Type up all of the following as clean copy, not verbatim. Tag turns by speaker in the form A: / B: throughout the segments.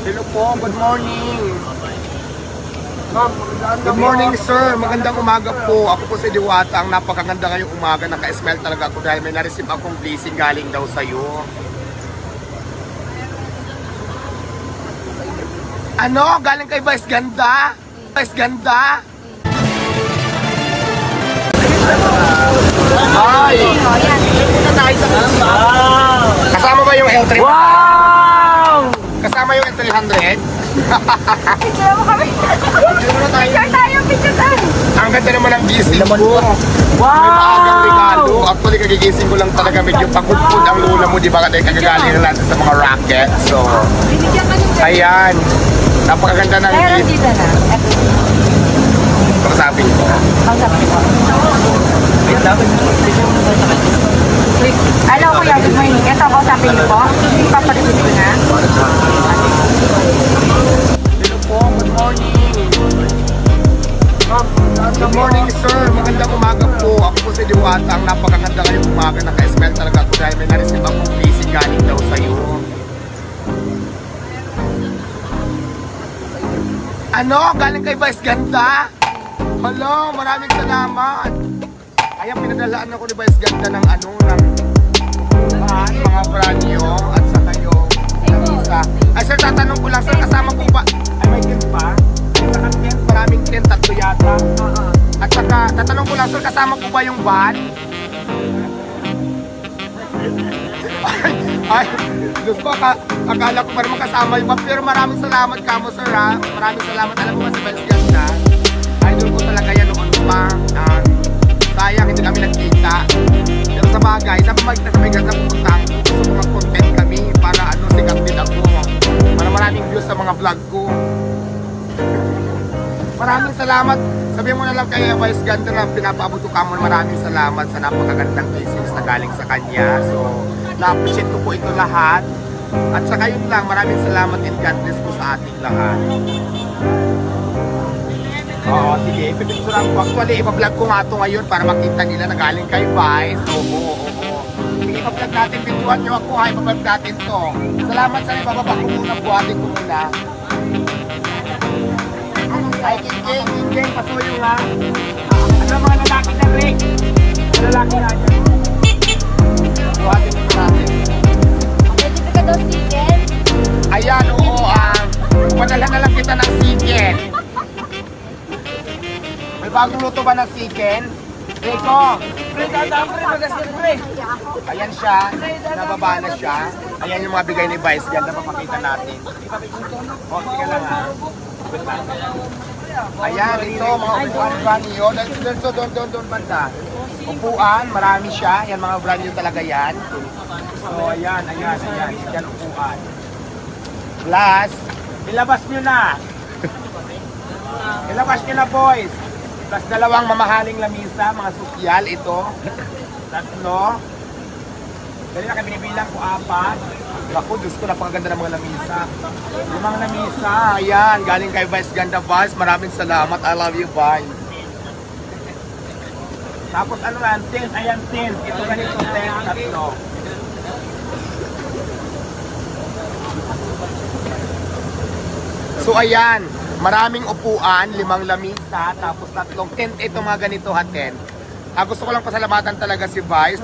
A: Hello po, good morning. Good morning sir, magandang umaga po. Ako po si Diwata, ang napakaganda ngayong umaga. Naka-smile talaga ako dahil may na-receive akong blessing galing daw sa'yo. Ano? Galing kay Vice Ganda? Vice Ganda? Ay! Kasama ba yung L300?
B: Wow!
A: Kasama yung L300?
C: Picture mo kami. Picture tayo, picture tayo.
A: Ang ganda naman ng gising ko.
B: Wow!
A: May maagang regalo. Actually, kagigising ko lang talaga medyo pagkudpud ang lula mo. Di ba kasi kagagaling na natin sa mga racket. So, ayan. Napakaganda ng
C: Meron
A: gift.
C: dito na.
A: Pagsabi ko.
C: Hello kuya, good morning. Ito ako sabi niyo po. Papareceive ko na.
A: Hello po, good morning. Good morning sir, magandang umaga po. Ako po si Diwata, ang napakaganda ngayong umaga. Naka-smile talaga ako dahil may na-receive akong blessing galing daw sa'yo. Ano? Galing kay Vice Ganda? Hello, maraming salamat. Kaya pinadalaan ako ni Vice Ganda ng ano, ng mga branyo at saka yung isa. Ay sir, tatanong ko lang sir, kasama ko ba? Ay may tent pa? At saka tent, maraming tent, tatlo yata. At saka, tatanong ko lang sir, kasama ko ba yung van? Ay, Diyos ko, akala ko pa naman kasama yung van. Pero maraming salamat ka mo sir ha. Maraming salamat. Alam mo ba si Vice Ganda? Idol ko talaga yan noon pa. Sayang, hindi kami nagkita. Pero sa bagay, sa may ganda pupuntang, gusto ko mag-content kami para ano, sikat din ako. Para maraming views sa mga vlog ko. Maraming salamat. Sabihin mo na lang kay Vice Ganda na pinapaabot ko kamo. Maraming salamat sa napakagandang blessings na galing sa kanya. So, na-appreciate ko po ito lahat. At saka yun lang, maraming salamat and God bless po sa ating lahat. Oo, sige. Pipicturean ko. Actually, ipa-vlog ko nga ito ngayon para makita nila na galing kay Vice. Oo. Sige, ipa-vlog natin. Picturean nyo ako ha. Ipa-vlog natin to. Salamat sa ibababa ko muna. Buhatin ko muna. Ay, King, pasuyo nga. Ano mga lalaki na rin? Lalaki na dyan. Buhatin ko natin.
C: Pwede ka daw chicken?
A: Ayan, oo. Padala na lang kita ng chicken. May bagong luto ba ng chicken? Rico! Ayan siya. Nababa na siya. Ayan yung mga bigay ni Vice. Ganda papakita natin. O, sige lang ha. Ayan, ito mga upuan brand new. Doon banda. Upuan, marami siya. Yan mga brand new talaga yan. So, ayan. Yan upuan. Plus, ilabas nyo na. Ilabas nyo na boys. Plus dalawang mamahaling lamisa, mga sosyal ito. Tatlo. Dali na kami binibilang ko 4. Ako, Diyos ko, napakaganda ng mga lamisa. Yung mga lamisa, ayan, galing kay Vice Ganda Vice. Maraming salamat. I love you, Vice. Tapos ano yan, tent, ayan tent. Ito ganito tent, tatlo. So ayan, maraming upuan, 5 lamisa, tapos 3 tent. Ito mga ganito ha, tent. Gusto ko lang pasalamatan talaga si Vice,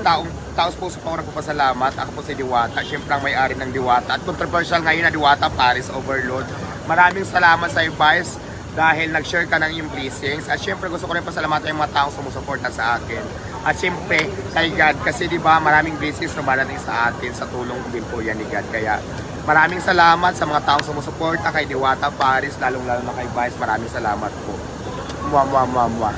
A: taos puso po ako nagpapasalamat. Ako po si Diwata, siyempre ang may-ari ng Diwata. At controversial ngayon na Diwata Paris Overload. Maraming salamat sa Vice dahil nag-share ka ng iyong blessings. At siyempre gusto ko rin pasalamatan yung mga taong sumusuporta sa akin. At siyempre kay God, kasi diba maraming blessings na marating sa atin, sa tulong din po yan ni God. Kaya maraming salamat sa mga taong sumusuporta kay Diwata Paris, lalong-lalo na kay Vice. Maraming salamat po. Mwah.